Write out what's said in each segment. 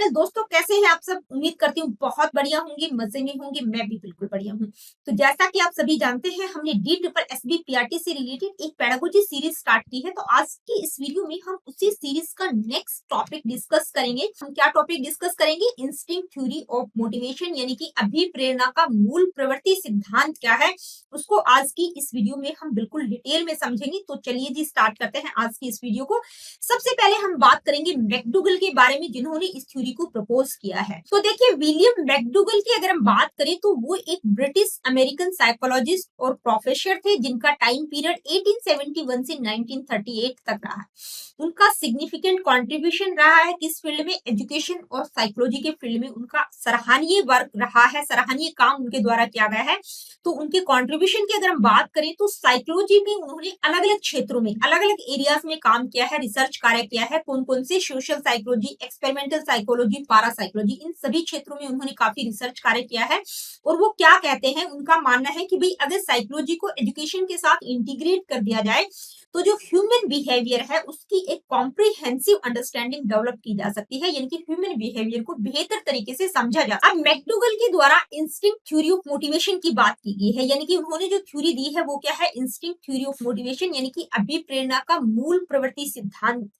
Channel. दोस्तों कैसे हैं आप सब? उम्मीद करती हूँ बहुत बढ़िया होंगे, मजे में होंगे। मैं भी बिल्कुल बढ़िया हूँ। तो जैसा कि आप सभी जानते हैं, हमने DSSB-PRT से रिलेटेड एक पेडागोजी सीरीज स्टार्ट की है। तो आज की इस वीडियो में हम उसी सीरीज का नेक्स्ट टॉपिक डिस्कस करेंगे। हम क्या टॉपिक डिस्कस करेंगे? इंस्टिंक्ट थ्योरी ऑफ मोटिवेशन, यानी कि अभिप्रेरणा का मूल प्रवृत्ति सिद्धांत क्या है, उसको आज की इस वीडियो में हम बिल्कुल डिटेल में समझेंगे। तो चलिए जी स्टार्ट करते हैं आज की इस वीडियो को। सबसे पहले हम बात करेंगे मैकडूगल के बारे में, जिन्होंने इस थ्योरी को प्रपोज किया है। तो देखिए, विलियम मैकडूगल की अगर हम बात करें तो वो एक ब्रिटिश अमेरिकन साइकोलॉजिस्ट और प्रोफेसर थे, जिनका टाइम पीरियड 1871 से 1938 तक रहा है। उनका सिग्निफिकेंट कंट्रीब्यूशन रहा है किस फील्ड में? एजुकेशन और साइकोलॉजी के फील्ड में उनका सराहनीय वर्क रहा है, सराहनीय काम उनके द्वारा किया गया है। तो उनके कंट्रीब्यूशन की अगर हम बात करें तो साइकोलॉजी में उन्होंने अलग अलग क्षेत्रों में, अलग अलग एरियाज में काम किया है, रिसर्च कार्य किया है। कौन कौन से? सोशल साइकोलॉजी, एक्सपेरिमेंटल साइकोलॉजी, पारा साइकोलॉजी, इन सभी क्षेत्रों में उन्होंने काफी रिसर्च कार्य किया है। और वो क्या कहते हैं, उनका मानना है कि भाई अगर साइकोलॉजी को एजुकेशन के साथ इंटीग्रेट कर दिया जाए तो जो ह्यूमन बिहेवियर है उसकी एक कॉम्प्रिहेंसिव अंडरस्टैंडिंग डेवलप की जा सकती है, यानी कि ह्यूमन बिहेवियर को बेहतर तरीके से समझा जा सकता है। अब मैकडूगल के द्वारा इंस्टिंक्ट थ्योरी ऑफ मोटिवेशन की बात की गई है, यानी कि उन्होंने जो थ्योरी दी है वो क्या है? इंस्टिंक्ट थ्योरी ऑफ मोटिवेशन, यानी कि अभिप्रेरणा का मूल प्रवृत्ति सिद्धांत।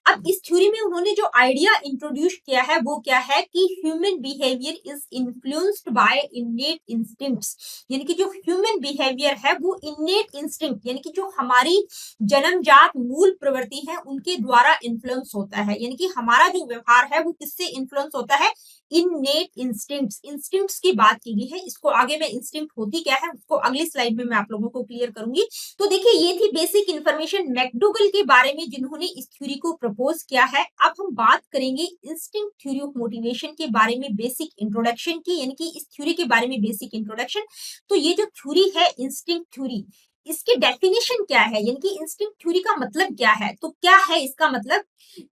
अब इस थ्योरी में उन्होंने जो आइडिया इंट्रोड्यूस किया है वो क्या है कि human behaviour is influenced by इनेट instincts, यानी कि जो ह्यूमन बिहेवियर है वो इनेट इंस्टिंक्ट, यानी कि जो हमारी जन्मजात मूल प्रवृत्ति है उनके द्वारा इन्फ्लुएंस होता है। यानी कि हमारा जो व्यवहार है वो किससे इन्फ्लुएंस होता है? Innate instincts. इंस्टिंक्ट्स की बात की गई है। इसको आगे मैं इंस्टिंक्ट होती क्या है उसको अगली स्लाइड में मैं आप लोगों को क्लियर करूंगी। तो देखिए, ये थी बेसिक इंफॉर्मेशन मैकडूगल के बारे में, जिन्होंने इस थ्योरी को प्रपोज किया है। अब हम बात करेंगे इंस्टिंक्ट थ्योरी ऑफ मोटिवेशन के बारे में, बेसिक इंट्रोडक्शन की, यानी कि इस थ्योरी के बारे में बेसिक इंट्रोडक्शन। तो ये जो थ्योरी है इंस्टिंक्ट थ्योरी, इसकी डेफिनेशन क्या है, यानी कि इंस्टिंक्ट थ्योरी का मतलब क्या है? तो क्या है इसका मतलब?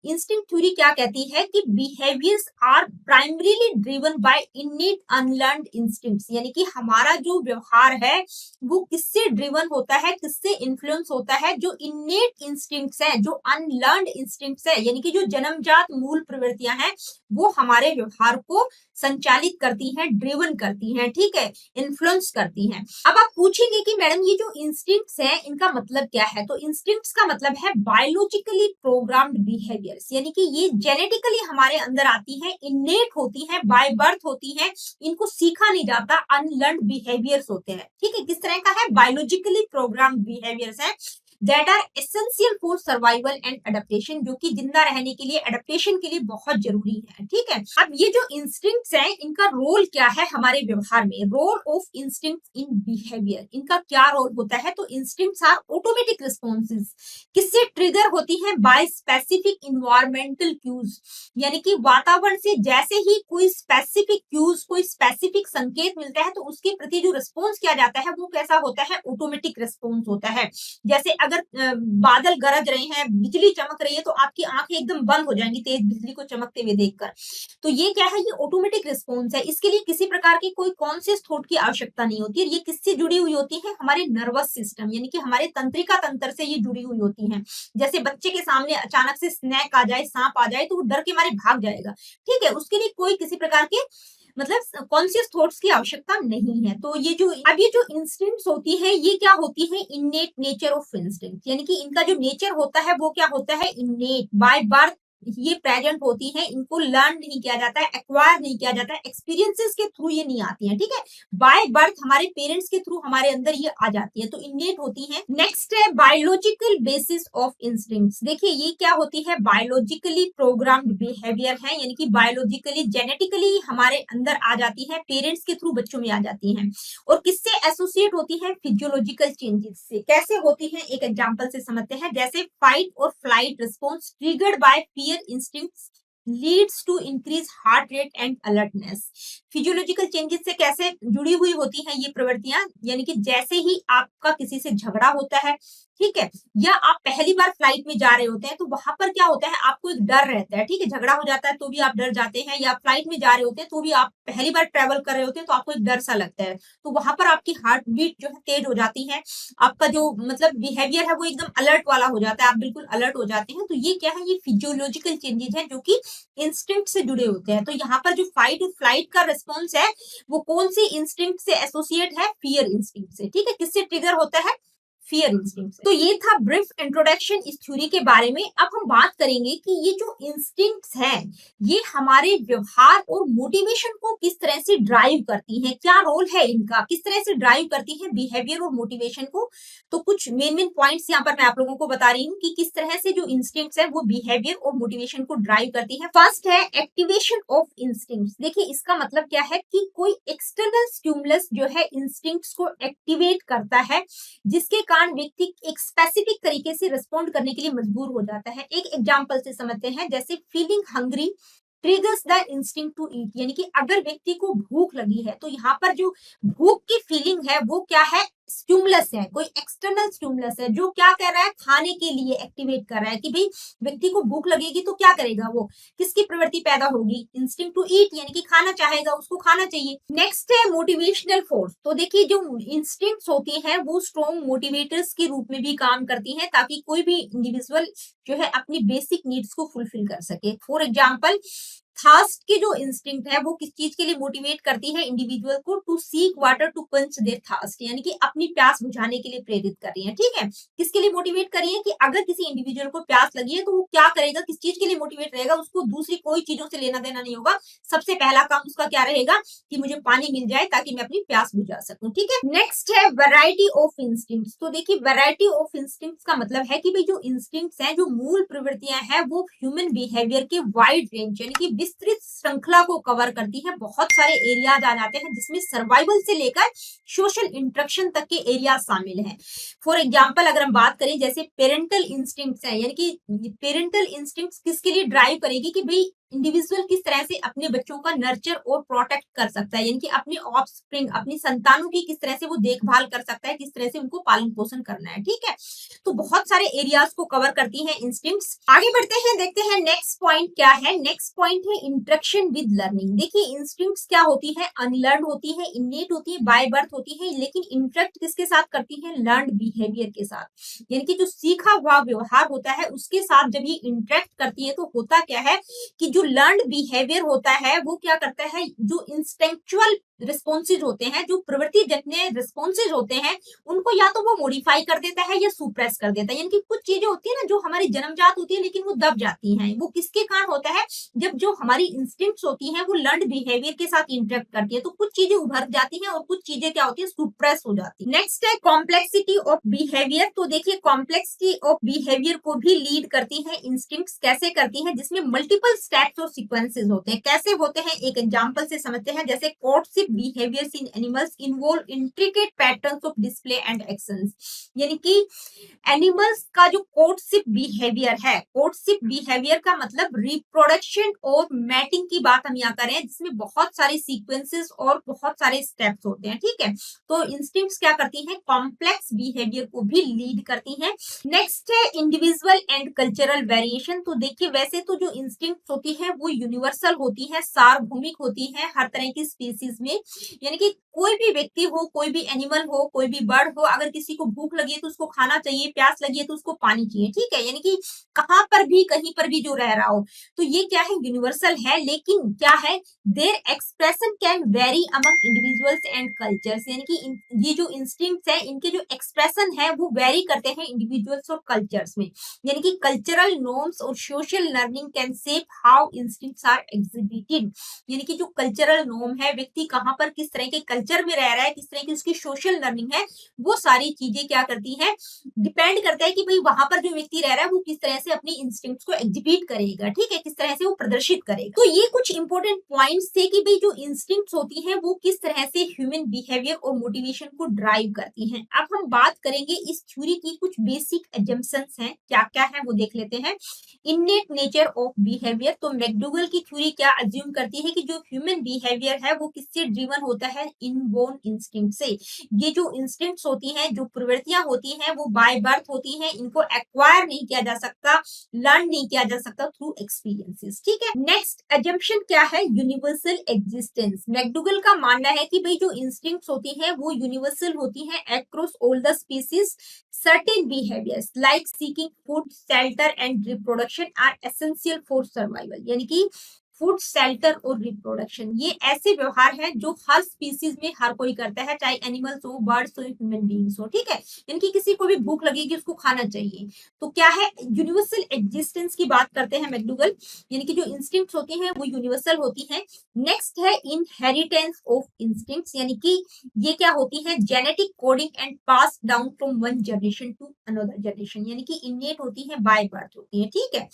इंस्टिंक्ट थ्योरी क्या कहती है कि behaviours are primarily driven by innate unlearned instincts, यानी कि हमारा जो व्यवहार है वो किससे ड्रिवन होता है, किससे इन्फ्लुएंस होता है? जो इनेट इंस्टिंक्ट्स है, जो अनलर्नड इंस्टिंक्ट्स है, यानी कि जो जन्मजात मूल प्रवृत्तियां हैं वो हमारे व्यवहार को संचालित करती हैं, ड्रिवन करती हैं, ठीक है, इन्फ्लुएंस करती हैं। अब आप पूछेंगे कि मैडम ये जो इंस्टिंक्ट्स है इनका मतलब क्या है? तो इंस्टिंक्ट्स का मतलब है बायोलॉजिकली प्रोग्राम्ड बिहेवियर्स, यानी कि ये जेनेटिकली हमारे अंदर आती है, इनेट होती है, बाय बर्थ होती है, इनको सीखा नहीं जाता, अनलर्नड बिहेवियर्स होते हैं। ठीक है, किस तरह का है? बायोलॉजिकली प्रोग्राम्ड बिहेवियर्स है that are essential for survival and adaptation, जो कि जिंदा रहने के लिए, एडेप्टेशन के लिए बहुत जरूरी है। ठीक है, अब ये जो इंस्टिंक्ट्स हैं इनका रोल क्या है हमारे व्यवहार में? Role of instincts in behaviour, इनका क्या रोल होता है? तो इंस्टिंक्ट्स आर ऑटोमेटिक रिस्पॉन्सेज, किससे ट्रिगर होती है? बाय स्पेसिफिक इन्वायरमेंटल क्यूज, यानी कि वातावरण से जैसे ही कोई स्पेसिफिक क्यूज, कोई स्पेसिफिक संकेत मिलता है तो उसके प्रति जो रिस्पॉन्स किया जाता है वो कैसा होता है? ऑटोमेटिक रिस्पॉन्स होता है। जैसे अगर बादल गरज रहे हैं, बिजली चमक रही है तो आपकी आंखें एकदम बंद हो जाएंगी तेज बिजली को चमकते हुए देखकर। तो ये क्या है? ये ऑटोमेटिक रिस्पॉन्स है। इसके लिए किसी प्रकार की कोई कॉन्शियस थॉट की आवश्यकता नहीं होती है। ये किससे जुड़ी हुई होती है? हमारे नर्वस सिस्टम, यानी कि हमारे तंत्रिका तंत्र से ये जुड़ी हुई होती है। जैसे बच्चे के सामने अचानक से स्नैक आ जाए, सांप आ जाए तो वो डर के मारे भाग जाएगा। ठीक है, उसके लिए कोई किसी प्रकार के मतलब कॉन्शियस थॉट्स की आवश्यकता नहीं है। तो ये जो इंस्टिंक्ट्स होती है ये क्या होती है? इनेट नेचर ऑफ इंस्टिंक्ट, यानी कि इनका जो नेचर होता है वो क्या होता है? इनेट, बाय बर्थ ये प्रेजेंट होती है, इनको लर्न नहीं किया जाता है, एक्वायर नहीं किया जाता है, एक्सपीरियंसेस के थ्रू ये नहीं आती है। ठीक है, बाय बर्थ हमारे पेरेंट्स के थ्रू हमारे अंदर ये आ जाती है, तो इनेट होती है। नेक्स्ट है बायोलॉजिकल बेसिस ऑफ इंस्टिंक्ट्स। देखिए, ये क्या होती है? बायोलॉजिकली प्रोग्राम्ड बिहेवियर है, यानी कि बायोलॉजिकली, जेनेटिकली हमारे अंदर आ जाती है, पेरेंट्स के थ्रू बच्चों में आ जाती है। और किससे एसोसिएट होती है? फिजियोलॉजिकल चेंजेस से। कैसे होती है? एक एग्जांपल से समझते हैं। जैसे फाइट और flight response triggered by fear instincts leads to increase heart rate and alertness. Physiological changes से कैसे जुड़ी हुई होती हैं ये प्रवृत्तियां, यानी कि जैसे ही आपका किसी से झगड़ा होता है, ठीक है, या आप पहली बार फ्लाइट में जा रहे होते हैं, तो वहां पर क्या होता है, आपको एक डर रहता है, ठीक है, झगड़ा हो जाता है तो भी आप डर जाते हैं, या फ्लाइट में जा रहे होते हैं तो भी आप पहली बार ट्रेवल कर रहे होते हैं तो आपको एक डर सा लगता है, तो वहां पर आपकी हार्ट बीट जो है तेज हो जाती है, आपका जो मतलब बिहेवियर है वो एकदम अलर्ट वाला हो जाता है, आप बिल्कुल अलर्ट हो जाते हैं। तो ये क्या है, ये फिजियोलॉजिकल चेंजेस है जो कि इंस्टिंक्ट से जुड़े होते हैं। तो यहाँ पर जो फाइट और फ्लाइट का रिस्पॉन्स है वो कौन सी इंस्टिंक्ट से एसोसिएट है, फियर इंस्टिंक्ट से, ठीक है, किससे ट्रिगर होता है, फियर इंस्टिंक्ट। तो ये था ब्रीफ इंट्रोडक्शन इस थ्योरी के बारे में। अब हम बात करेंगे कि ये जो इंस्टिंक्ट्स हैं ये हमारे व्यवहार और मोटिवेशन को किस तरह से ड्राइव करती हैं, क्या रोल है इनका, किस तरह से ड्राइव करती हैं बिहेवियर और मोटिवेशन को। तो कुछ मेन पॉइंट्स यहाँ पर मैं आप लोगों को बता रही हूँ कि किस तरह से जो इंस्टिंक्ट्स है वो बिहेवियर और मोटिवेशन को ड्राइव करती है। फर्स्ट है एक्टिवेशन ऑफ इंस्टिंक्ट्स। देखिए इसका मतलब क्या है कि कोई एक्सटर्नल स्टिमुलस जो है इंस्टिंक्ट्स को एक्टिवेट करता है, जिसके कारण व्यक्ति एक स्पेसिफिक तरीके से रिस्पॉन्ड करने के लिए मजबूर हो जाता है। एक एग्जांपल से समझते हैं, जैसे feeling hungry triggers the instinct to eat, यानी कि अगर व्यक्ति को भूख लगी है तो यहाँ पर जो भूख की फीलिंग है वो क्या है, स्टिमुलस है, कोई एक्सटर्नल स्टिमुलस है जो क्या कर रहा है, खाने के लिए एक्टिवेट कर रहा है कि भाई व्यक्ति को भूख लगेगी तो क्या करेगा, वो किसकी प्रवृत्ति पैदा होगी, इंस्टिंक्ट टू ईट, यानी कि खाना चाहेगा, उसको खाना चाहिए। नेक्स्ट है मोटिवेशनल फोर्स। तो देखिए जो इंस्टिंक्ट्स होती हैं वो स्ट्रॉन्ग मोटिवेटर्स के रूप में भी काम करती हैं ताकि कोई भी इंडिविजुअल जो है अपनी बेसिक नीड्स को फुलफिल कर सके। फॉर एग्जाम्पल थर्स्ट की जो इंस्टिंक्ट है वो किस चीज के लिए मोटिवेट करती है इंडिविजुअल को, to seek water to quench their thirst, यानी कि अपनी प्यास बुझाने के लिए प्रेरित कर रही है, ठीक है, किसके लिए मोटिवेट कर रही है कि अगर किसी इंडिविजुअल को प्यास लगी है तो वो क्या करेगा, किस चीज के लिए मोटिवेट रहेगा, उसको दूसरी कोई चीजों से लेना देना नहीं होगा, सबसे पहला काम उसका क्या रहेगा कि मुझे पानी मिल जाए ताकि मैं अपनी प्यास बुझा सकूं, ठीक है। नेक्स्ट है वैरायटी ऑफ इंस्टिंक्ट्स। तो देखिए वैरायटी ऑफ इंस्टिंक्ट्स का मतलब है कि भाई जो इंस्टिंक्ट्स हैं, जो मूल प्रवृत्तियां हैं वो ह्यूमन बिहेवियर के वाइड रेंज यानी कि विस्तृत श्रृंखला को कवर करती है। बहुत सारे एरियाज आ जाते हैं जिसमें सर्वाइवल से लेकर सोशल इंटरेक्शन तक के एरिया शामिल हैं। फॉर एग्जांपल अगर हम बात करें, जैसे पेरेंटल इंस्टिंक्ट्स हैं, यानी कि पेरेंटल इंस्टिंक्ट्स किसके लिए ड्राइव करेगी कि भाई इंडिविजुअल किस तरह से अपने बच्चों का नर्चर और प्रोटेक्ट कर सकता है, यानी कि अपने ऑफस्प्रिंग, अपनी संतानों की किस तरह से वो देखभाल कर सकता है, किस तरह से उनको पालन पोषण करना है, ठीक है। तो बहुत सारे एरियाज को कवर करती हैं इंस्टिंक्ट्स। आगे बढ़ते हैं, देखते हैं नेक्स्ट पॉइंट क्या है। नेक्स्ट पॉइंट है इंटरेक्शन विद लर्निंग। देखिए इंस्टिंक्ट्स क्या होती है, अनलर्न होती है, इनेट होती है, बाय बर्थ होती है, लेकिन इंटरेक्ट किसके साथ करती है, लर्नड बिहेवियर के साथ, यानी कि जो सीखा हुआ व्यवहार होता है उसके साथ जब ये इंटरेक्ट करती है तो होता क्या है कि जो लर्नड बिहेवियर होता है वो क्या करता है, जो इंस्टिंक्चुअल रिस्पॉन्सेज होते हैं, जो प्रवृत्ति जतने रिस्पॉन्सेज होते हैं उनको या तो वो मॉडिफाई कर देता है या सुप्रेस कर देता है। यानी कि कुछ चीजें होती है ना जो हमारी जन्मजात होती है लेकिन वो दब जाती हैं, वो किसके कारण होता है, जब जो हमारी इंस्टिंक्ट्स होती हैं वो लर्नड बिहेवियर के साथ इंटरेक्ट करती है तो कुछ चीजें उभर जाती हैं और कुछ चीजें क्या होती है, सुप्रेस हो जाती है। नेक्स्ट है कॉम्प्लेक्सिटी ऑफ बिहेवियर। तो देखिए कॉम्प्लेक्सिटी ऑफ बिहेवियर को भी लीड करती है इंस्टिंक्ट्स, कैसे करती है, जिसमें मल्टीपल स्टेप्स और सीक्वेंसेस होते हैं। कैसे होते हैं, एक एग्जांपल से समझते हैं, जैसे courtship behaviours in animals involve intricate patterns of display and actions, यानी कि एनिमल्स का जो कोर्टशिप बिहेवियर है, कोर्टशिप बिहेवियर का मतलब रिप्रोडक्शन और मैटिंग की बात हम यहाँ करें, जिसमें बहुत सारे सीक्वेंसेस और बहुत सारे स्टेप्स होते हैं, ठीक है। तो इंस्टिंक्ट्स क्या करती हैं, कॉम्प्लेक्स बिहेवियर को भी लीड करती हैं। नेक्स्ट है इंडिविजुअल एंड कल्चरल वेरिएशन। तो देखिए वैसे तो जो इंस्टिंक्ट्स होती है वो यूनिवर्सल होती है, सार्वभौमिक होती है हर तरह की स्पीसीज में, यानी कि कोई भी व्यक्ति हो, कोई भी एनिमल हो, कोई भी बर्ड हो, अगर किसी को भूख लगी है तो उसको खाना चाहिए, प्यास लगी है तो उसको पानी चाहिए, ठीक है, यानी कि कहां पर भी कहीं पर भी जो रह रहा हो, तो ये क्या है, यूनिवर्सल है। लेकिन क्या है, their expression can very among individuals and cultures, यानी कि ये जो इंस्टिंक्ट्स है इनके जो एक्सप्रेशन है वो वेरी करते हैं इंडिविजुअल्स और कल्चर्स में, यानी कि कल्चरल नॉर्म्स और social learning can shape how instincts are exhibited, यानी कि जो कल्चरल नॉर्म है, व्यक्ति कहाँ वहां पर किस तरह के कल्चर में रह रहा है, किस तरह की उसकी सोशल लर्निंग है, वो सारी चीजें क्या करती है, डिपेंड करता है कि भाई वहां पर जो व्यक्ति रह रहा है वो किस तरह से अपनी इंस्टिंक्ट्स को एग्जीक्यूट करेगा, ठीक है, किस तरह से वो प्रदर्शित करेगा। तो ये कुछ इंपॉर्टेंट पॉइंट्स थे कि भाई जो इंस्टिंक्ट्स होती हैं वो किस तरह से ह्यूमन बिहेवियर और मोटिवेशन को ड्राइव करती हैं। अब हम बात करेंगे इस थ्योरी की कुछ बेसिक एजम्पशंस हैं, क्या क्या है वो देख लेते हैं। इननेट नेचर ऑफ बिहेवियर, तो मैकडूगल की थ्योरी क्या अज्यूम करती है कि जो ह्यूमन बिहेवियर है वो किससे ड्रिवन होता है, इनबोर्न इंस्टिंक्ट से। ये जो इंस्टिंक्ट्स होती हैं, जो प्रवृत्तियां होती हैं वो बाय बर्थ होती हैं, इनको एक्वायर नहीं किया जा सकता, लर्न नहीं किया जा सकता थ्रू एक्सपीरियंसेस, ठीक है। नेक्स्ट एजम्पशन क्या है, यूनिवर्सल एग्जिस्टेंस। मैकडूगल का मानना है कि भाई जो इंस्टिंक्ट्स होती हैं वो यूनिवर्सल होती हैं across all the species. Certain behaviors like seeking food, shelter and reproduction are essential for survival. यानी कि फूड, शेल्टर और रिप्रोडक्शन ये ऐसे व्यवहार हैं जो हर स्पीसीज में हर कोई करता है, चाहे एनिमल्स हो, बर्ड्स हो, ह्यूमन बीइंग्स हो, ठीक है। इनकी किसी को भी भूख लगेगी उसको खाना चाहिए। तो क्या है, यूनिवर्सल एग्जिस्टेंस की बात करते हैं मैकडूगल, यानी कि जो इंस्टिंक्ट्स होती हैं वो यूनिवर्सल होती हैं। नेक्स्ट है इनहेरिटेंस ऑफ इंस्टिंक्ट्स, यानी कि ये क्या होती है, genetic coding and pass down from one generation to another generation, यानी कि इनेट होती है, बाय बर्थ होती है, ठीक है।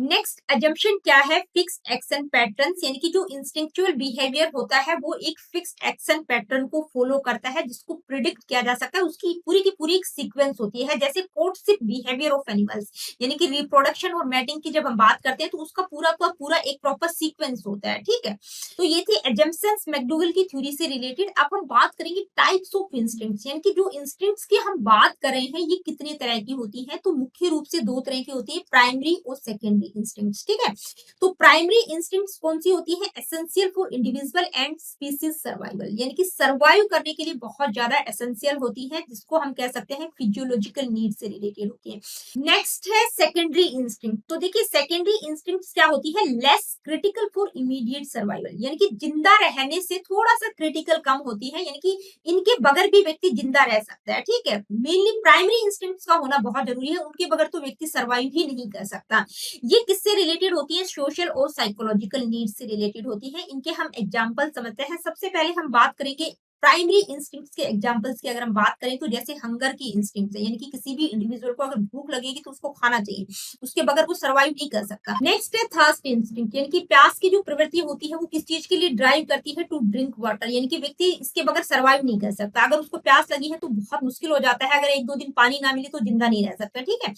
नेक्स्ट एजम्पशन क्या है, फिक्स्ड एक्शन पैटर्न्स, यानी कि जो इंस्टिंक्चुअल बिहेवियर होता है वो एक फिक्स्ड एक्शन पैटर्न को फॉलो करता है जिसको प्रिडिक्ट किया जा सकता है, उसकी पूरी की पूरी एक सीक्वेंस होती है, जैसे कोर्टशिप बिहेवियर ऑफ एनिमल्स, यानी कि रिप्रोडक्शन और मैटिंग की जब हम बात करते हैं तो उसका पूरा का पूरा एक प्रॉपर सीक्वेंस होता है, ठीक है। तो ये थी एजम्पशंस मैकडूगल की थ्योरी से रिलेटेड। अब हम बात करेंगे टाइप्स ऑफ इंस्टिंक्ट्स, यानी कि जो इंस्टिंक्ट्स की हम बात कर रहे हैं ये कितने तरह की होती है, तो मुख्य रूप से दो तरह की होती है, प्राइमरी और सेकेंडरी इंस्टिंक्ट्स, ठीक है। तो प्राइमरी इंस्टिंक्ट्स कौन सी होती है, essential for individual and species survival, यानी कि सर्वाइव करने के लिए बहुत ज्यादा एसेंशियल होती है, जिसको हम कह सकते हैं फिजियोलॉजिकल नीड से रिलेटेड होती है। नेक्स्ट है सेकेंडरी इंस्टिंक्ट, तो देखिए सेकेंडरी इंस्टिंक्ट क्या होती है, less critical for immediate survival, यानी कि जिंदा रहने से थोड़ा सा क्रिटिकल कम होती है, यानी कि इनके बगैर भी व्यक्ति जिंदा रह सकता है, ठीक है। मेनली प्राइमरी इंस्टिंक्ट्स का होना बहुत जरूरी है, उनके बगैर तो व्यक्ति सर्वाइव ही नहीं कर सकता। ये किससे रिलेटेड होती है, सोशल और साइकोलॉजिकल नीड से रिलेटेड होती है। इनके हम एग्जांपल समझते हैं। सबसे पहले हम बात करेंगे प्राइमरी इंस्टिंक्ट्स के एग्जांपल्स की। अगर हम बात करें तो जैसे हंगर की इंस्टिंक्ट है, यानी कि किसी भी इंडिविजुअल को अगर भूख लगेगी तो उसको खाना चाहिए, उसके बगैर वो सर्वाइव नहीं कर सकता। नेक्स्ट है थर्स्ट इंस्टिंक्ट, यानी कि प्यास की जो प्रवृत्ति होती है वो किस चीज के लिए ड्राइव करती है, टू ड्रिंक वाटर, यानी कि व्यक्ति इसके बगैर सर्वाइव नहीं कर सकता। अगर उसको प्यास लगी है तो बहुत मुश्किल हो जाता है, अगर एक दो दिन पानी ना मिले तो जिंदा नहीं रह सकता, ठीक है।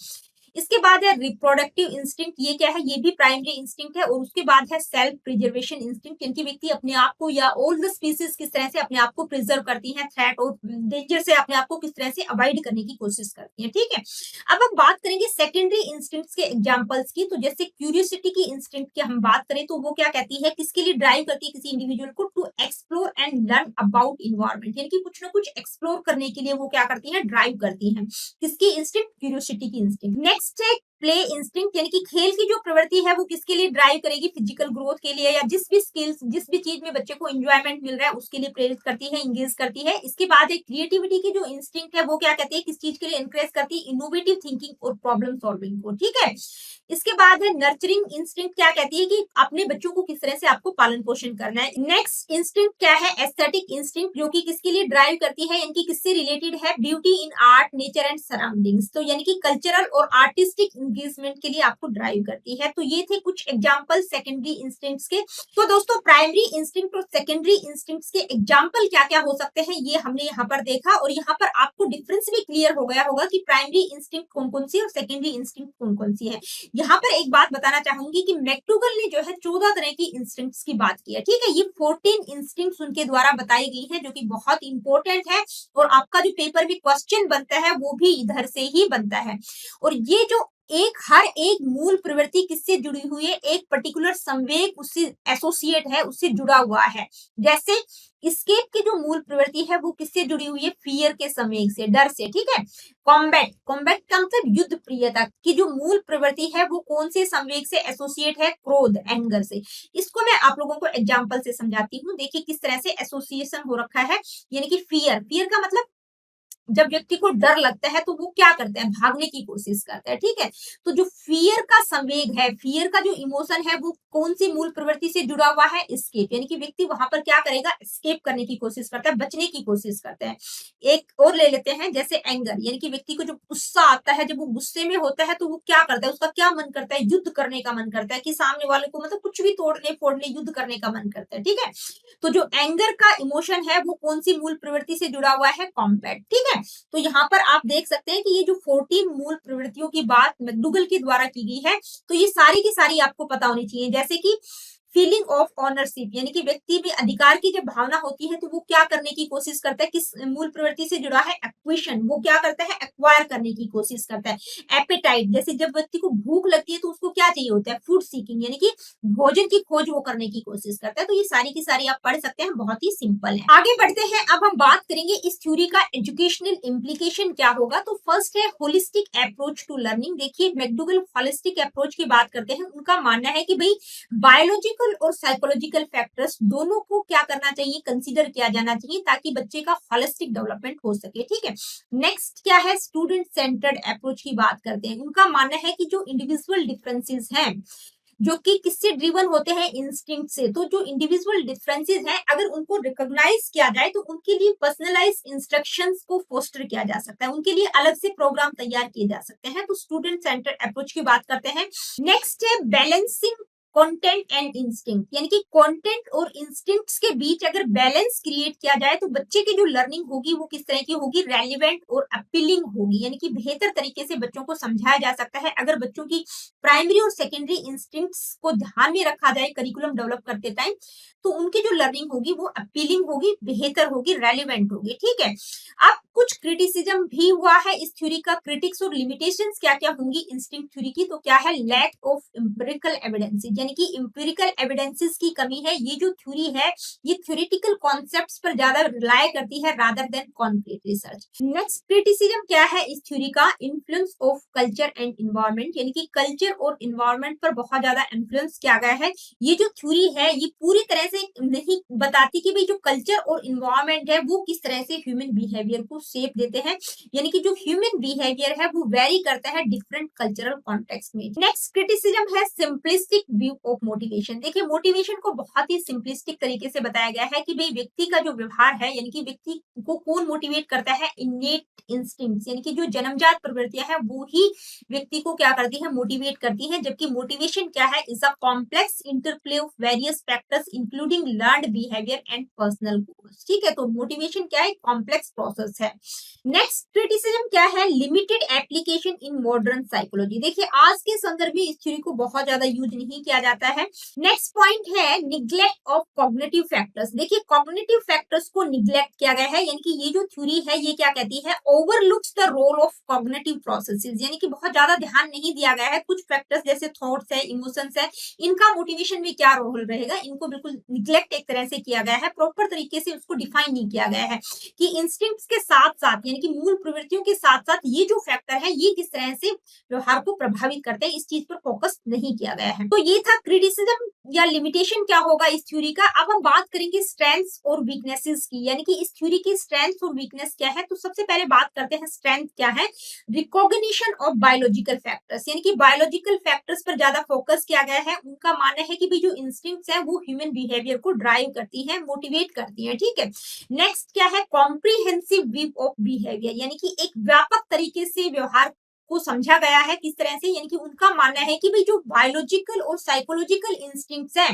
इसके बाद है रिप्रोडक्टिव इंस्टिंक्ट, ये क्या है, ये भी प्राइमरी इंस्टिंक्ट है। और उसके बाद है सेल्फ प्रिजर्वेशन इंस्टिंक्ट, यानी कि व्यक्ति अपने आप को या ऑल द स्पीसीज किस तरह से अपने आप को प्रिजर्व करती है, थ्रेट और डेंजर से अपने आप को किस तरह से अवॉइड करने की कोशिश करती है, ठीक है। अब हम बात करेंगे सेकेंडरी इंस्टिंक्ट्स के एग्जांपल्स की। तो जैसे क्यूरियोसिटी की इंस्टिंक्ट की हम बात करें तो वो क्या कहती है, किसके लिए ड्राइव करती है किसी इंडिविजुअल को, to explore and learn about environment, यानी कि कुछ ना कुछ एक्सप्लोर करने के लिए वो क्या करती है, ड्राइव करती है। किसकी इंस्टिंक्ट, क्यूरियोसिटी की इंस्टिंक्ट। नेक्स्ट है प्ले इंस्टिंक्ट, यानी कि खेल की जो प्रवृत्ति है वो किसके लिए ड्राइव करेगी, फिजिकल ग्रोथ के लिए, या जिस भी स्किल्स, जिस भी चीज में बच्चे को एंजॉयमेंट मिल रहा है उसके लिए प्रेरित करती है, इंगेज करती है। इसके बाद एक क्रिएटिविटी की जो इंस्टिंक्ट है वो क्या कहती है, किस चीज के लिए इंकरेज करती है, इनोवेटिव थिंकिंग और प्रॉब्लम सॉल्विंग को, ठीक है। इसके बाद है नर्चरिंग इंस्टिंक्ट, क्या कहती है कि अपने बच्चों को किस तरह से आपको पालन पोषण करना है। नेक्स्ट इंस्टिंक्ट क्या है, एस्थेटिक इंस्टिंक्ट, जो कि किसके लिए ड्राइव करती है, यानी कि किससे रिलेटेड है, beauty in art, nature and surroundings, तो यानी कि कल्चरल और आर्टिस्टिक एंगेजमेंट के लिए आपको ड्राइव करती है। तो ये थे कुछ एग्जांपल सेकेंडरी इंस्टिंक्ट्स के। तो दोस्तों प्राइमरी इंस्टिंक्ट और सेकेंडरी इंस्टिंक्ट्स के एग्जांपल क्या क्या हो सकते हैं ये हमने यहाँ पर देखा, और यहाँ पर आपको डिफरेंस भी क्लियर हो गया होगा कि प्राइमरी इंस्टिंक्ट कौन कौन सी और सेकेंडरी इंस्टिंक्ट कौन कौन सी है। यहाँ पर एक बात बताना चाहूंगी कि मैकडूगल ने जो है 14 तरह की इंस्टिंक्ट्स की बात की है, ठीक है। ये 14 इंस्टिंक्ट्स उनके द्वारा बताई गई है, जो कि बहुत इंपॉर्टेंट है, और आपका जो पेपर में क्वेश्चन बनता है वो भी इधर से ही बनता है। और ये जो हर एक मूल प्रवृत्ति किससे जुड़ी हुई है, एक पर्टिकुलर संवेग उससे एसोसिएट है, उससे जुड़ा हुआ है। जैसे एस्केप की जो मूल प्रवृत्ति है वो किससे जुड़ी हुई है, फियर के संवेग से, डर से, ठीक है। कॉम्बैट, कॉम्बैट का मतलब युद्ध प्रियता की जो मूल प्रवृत्ति है वो कौन से संवेग से एसोसिएट है, क्रोध, एंगर से। इसको मैं आप लोगों को एग्जांपल से समझाती हूँ। देखिए किस तरह से एसोसिएशन हो रखा है, यानी कि फियर, फियर का मतलब जब व्यक्ति को डर लगता है तो वो क्या करता है, भागने की कोशिश करता है, ठीक है। तो जो फियर का संवेग है, फियर का जो इमोशन है, वो कौन सी मूल प्रवृत्ति से जुड़ा हुआ है, एस्केप, यानी कि व्यक्ति वहां पर क्या करेगा, एस्केप करने की कोशिश करता है, बचने की कोशिश करता है। एक और ले लेते हैं जैसे एंगर, यानी कि व्यक्ति को जो गुस्सा आता है, जब वो गुस्से में होता है तो वो क्या करता है, उसका क्या मन करता है, युद्ध करने का मन करता है, कि सामने वाले को मतलब कुछ भी तोड़ने फोड़ने युद्ध करने का मन करता है, ठीक है। तो जो एंगर का इमोशन है वो कौन सी मूल प्रवृत्ति से जुड़ा हुआ है, कॉम्पैट, ठीक है। तो यहाँ पर आप देख सकते हैं कि ये जो 14 मूल प्रवृत्तियों की बात मैकडूगल के द्वारा की गई है, तो ये सारी की सारी आपको पता होनी चाहिए। जैसे कि फीलिंग ऑफ ऑनरशिप, यानी कि व्यक्ति में अधिकार की जब भावना होती है तो वो क्या करने की कोशिश करता है, किस मूल प्रवृत्ति से जुड़ा है, एक्विशन, वो क्या करता है, एक्वायर करने की कोशिश करता है। एपेटाइट, जैसे जब व्यक्ति को भूख लगती है तो उसको क्या चाहिए होता है, फूड सीकिंग, यानी कि भोजन की खोज वो करने की कोशिश करता है। तो ये सारी की सारी आप पढ़ सकते हैं, बहुत ही सिंपल है। आगे बढ़ते हैं, अब हम बात करेंगे इस थ्योरी का एजुकेशनल इम्प्लीकेशन क्या होगा। तो फर्स्ट है होलिस्टिक अप्रोच टू लर्निंग। देखिए मैकडूगल होलिस्टिक अप्रोच की बात करते हैं, उनका मानना है कि भाई बायोलॉजिकल और साइकोलॉजिकल फैक्टर्स दोनों को क्या करना चाहिए, कंसीडर किया जाना चाहिए, ताकि बच्चे का होलिस्टिक डेवलपमेंट हो सके, ठीक है। नेक्स्ट क्या है, स्टूडेंट सेंटर्ड अप्रोच की बात करते हैं। उनका मानना है कि जो इंडिविजुअल डिफरेंसेस हैं, जो कि किससे ड्रिवन होते हैं, इंस्टिंक्ट से, तो जो इंडिविजुअल डिफरेंसेस हैं अगर उनको रिकॉग्नाइज किया जाए तो उनके लिए पर्सनलाइज इंस्ट्रक्शंस को फोस्टर किया जा सकता है, उनके लिए अलग से प्रोग्राम तैयार किए जा सकते हैं। तो स्टूडेंट सेंटर अप्रोच की बात करते हैं। नेक्स्ट है बैलेंसिंग कंटेंट एंड इंस्टिंक्ट, यानी कि कंटेंट और इंस्टिंक्ट्स के बीच अगर बैलेंस क्रिएट किया जाए तो बच्चे की जो लर्निंग होगी वो किस तरह की होगी, रेलिवेंट और अपीलिंग होगी, यानी कि बेहतर तरीके से बच्चों को समझाया जा सकता है। अगर बच्चों की प्राइमरी और सेकेंडरी इंस्टिंक्ट्स को ध्यान में रखा जाए करिकुलम डेवलप करते टाइम, तो उनकी जो लर्निंग होगी वो अपीलिंग होगी, बेहतर होगी, रेलिवेंट होगी, ठीक है। अब कुछ क्रिटिसिज्म भी हुआ है इस थ्योरी का, क्रिटिक्स और लिमिटेशंस क्या क्या होंगी इंस्टिंक्ट थ्योरी की, तो क्या है, लैक ऑफ एम्पिरिकल एविडेंसेस, यानी कि एम्पिरिकल एविडेंसेस की कमी है। ये जो थ्योरी है ये थ्योरेटिकल कॉन्सेप्ट्स पर ज्यादा रिलाय करती है rather than concrete research. Next criticism क्या है इस थ्योरी का, influence of culture and environment, यानी कि कल्चर और इन्वायरमेंट पर बहुत ज्यादा इन्फ्लुएंस किया गया है। ये जो थ्योरी है ये पूरी तरह से नहीं बताती कि भाई जो कल्चर और इन्वायरमेंट है वो किस तरह से ह्यूमन बिहेवियर को शेप देते हैं, यानी कि जो ह्यूमन बिहेवियर है वो वेरी करता है डिफरेंट कल्चरल कॉन्टेक्स्ट में। नेक्स्ट क्रिटिसिज्म है सिंपलिस्टिक व्यू ऑफ मोटिवेशन। देखिए मोटिवेशन को बहुत ही सिंपलिस्टिक तरीके से बताया गया है कि भाई व्यक्ति का जो व्यवहार है, यानी कि व्यक्ति को कौन मोटिवेट करता है, इनेट इंस्टिंक्ट्स, यानी कि जो जन्मजात प्रवृत्तियां हैं वो ही व्यक्ति को क्या करती है, मोटिवेट करती है। जबकि मोटिवेशन क्या है, is a complex interplay of various factors including learned behaviour and personal goals, ठीक है। तो मोटिवेशन क्या है, कॉम्प्लेक्स प्रोसेस है। नेक्स्ट क्रिटिसिज्म क्या है, limited application in modern psychology. देखिए आज के संदर्भ में इस थ्योरी को बहुत ज्यादा यूज नहीं किया जाता है। नेक्स्ट पॉइंट है निग्लेक्ट ऑफ कॉग्निटिव फैक्टर्स। देखिए कॉग्निटिव फैक्टर्स को निग्लेक्ट किया गया है, यानी कि ये जो थ्योरी है ये क्या कहती है, overlooks the role of cognitive processes, यानी कि बहुत ज्यादा ध्यान नहीं दिया गया है कुछ फैक्टर्स जैसे थॉट्स है, इमोशंस है, इनका मोटिवेशन में क्या रोल रहेगा, इनको बिल्कुल निग्लेक्ट एक तरह से किया गया है, प्रॉपर तरीके से उसको डिफाइन नहीं किया गया है कि इंस्टिंक्ट्स के साथ साथ, यानी कि मूल प्रवृत्तियों के साथ साथ ये जो फैक्टर है ये किस तरह से व्यवहार को प्रभावित करते हैं, इस चीज पर फोकस नहीं किया गया है। तो ये था क्रिटिसिज्म या लिमिटेशन क्या होगा इस थ्योरी का। अब हम बात करेंगे स्ट्रेंथ्स और वीकनेसेस की, यानी कि इस थ्योरी की स्ट्रेंथ्स और वीकनेस क्या है। तो सबसे पहले बात करते हैं स्ट्रेंथ क्या है, रिकॉग्निशन ऑफ बायोलॉजिकल फैक्टर्स, यानी कि बायोलॉजिकल फैक्टर्स पर ज्यादा फोकस किया गया है। उनका मानना है कि भी जो इंस्टिंक्ट्स है वो ह्यूमन बिहेवियर को ड्राइव करती है, मोटिवेट करती है, ठीक है। नेक्स्ट क्या है, कॉम्प्रिहेंसिव व्यू ऑफ बिहेवियर, यानी कि एक व्यापक तरीके से व्यवहार को समझा गया है किस तरह से, यानी कि उनका मानना है कि भाई जो बायोलॉजिकल और साइकोलॉजिकल इंस्टिंक्ट्स हैं,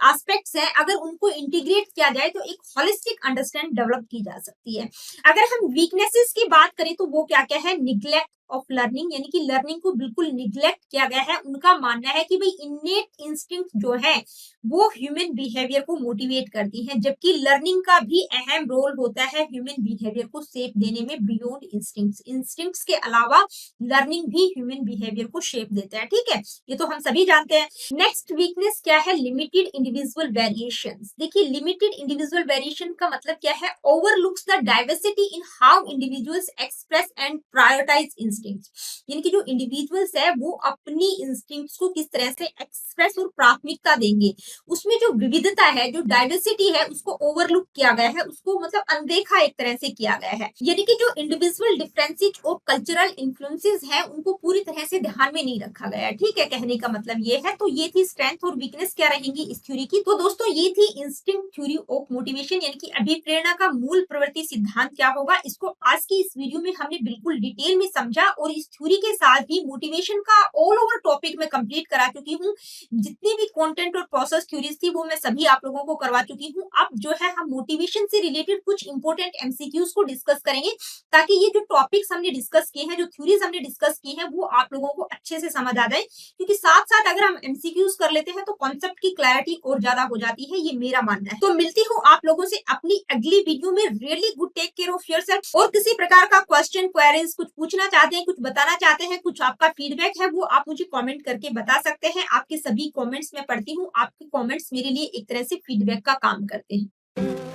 एस्पेक्ट्स हैं, अगर उनको इंटीग्रेट किया जाए तो एक होलिस्टिक अंडरस्टैंडिंग डेवलप की जा सकती है। अगर हम वीकनेसेस की बात करें तो वो क्या क्या है, निग्लेक्ट ऑफ लर्निंग, यानी कि लर्निंग को बिल्कुल निग्लेक्ट किया गया है। उनका मानना है कि भाई इनेट इंस्टिंक्ट जो है वो ह्यूमन बिहेवियर को मोटिवेट करती है, जबकि लर्निंग का भी अहम रोल होता है ह्यूमन बिहेवियर को शेप देने में बियॉन्ड इंस्टिंक्ट्स। इंस्टिंक्ट्स के अलावा लर्निंग भी ह्यूमन बिहेवियर को शेप देता है, ठीक है, ये तो हम सभी जानते हैं। नेक्स्ट वीकनेस क्या है, लिमिटेड इंडिविजुअल वेरिएशंस। देखिए लिमिटेड इंडिविजुअल वेरिएशन का मतलब क्या है, overlooks the diversity in how individuals express and prioritise instinct, instincts, यानी कि जो इंडिविजुअल्स है वो अपनी इंस्टिंक्ट्स को किस तरह से एक्सप्रेस और प्राथमिकता देंगे। उसमें जो विविधता है, जो डाइवर्सिटी है, उसको ओवरलुक किया गया है, उसको मतलब अनदेखा एक तरह से किया गया है। यानी कि जो इंडिविजुअल डिफरेंसेस और कल्चरल इन्फ्लुएंसेस है उनको पूरी तरह से ध्यान में नहीं रखा गया है। ठीक है, कहने का मतलब ये है। तो ये थी स्ट्रेंथ और वीकनेस क्या रहेंगी इस थ्योरी की। तो दोस्तों ये थी इंस्टिंक्ट थ्योरी ऑफ मोटिवेशन, यानी कि अभिप्रेरणा का मूल प्रवृत्ति सिद्धांत क्या होगा, इसको आज की इस वीडियो में हमने बिल्कुल डिटेल में समझा और इस थ्योरी के साथ ही मोटिवेशन का ऑल ओवर टॉपिक में कंप्लीट करा चुकी हूँ। जितनी भी कंटेंट और प्रोसेस थ्योरीज थी वो मैं सभी आप लोगों को करवा चुकी हूँ। अब जो है हम मोटिवेशन से रिलेटेड कुछ इंपॉर्टेंट एमसीक्यूज को डिस्कस करेंगे, ताकि ये जो टॉपिक्स हमने डिस्कस किए हैं, जो थ्योरीज हमने डिस्कस की हैं, वो आप लोगों को अच्छे से समझ आ जाए। क्योंकि साथ साथ अगर हम एमसीक्यूज कर लेते हैं तो कॉन्सेप्ट की क्लैरिटी और ज्यादा हो जाती है, ये मेरा मानना है। तो मिलती हूँ आप लोगों से अपनी अगली वीडियो में। Really good, take care of yourself. और किसी प्रकार का क्वेश्चन, क्वेरीज, कुछ पूछना चाहते हैं, कुछ बताना चाहते हैं, कुछ आपका फीडबैक है, वो आप मुझे कमेंट करके बता सकते हैं। आपके सभी कमेंट्स मैं पढ़ती हूँ, आपके कमेंट्स मेरे लिए एक तरह से फीडबैक का काम करते हैं।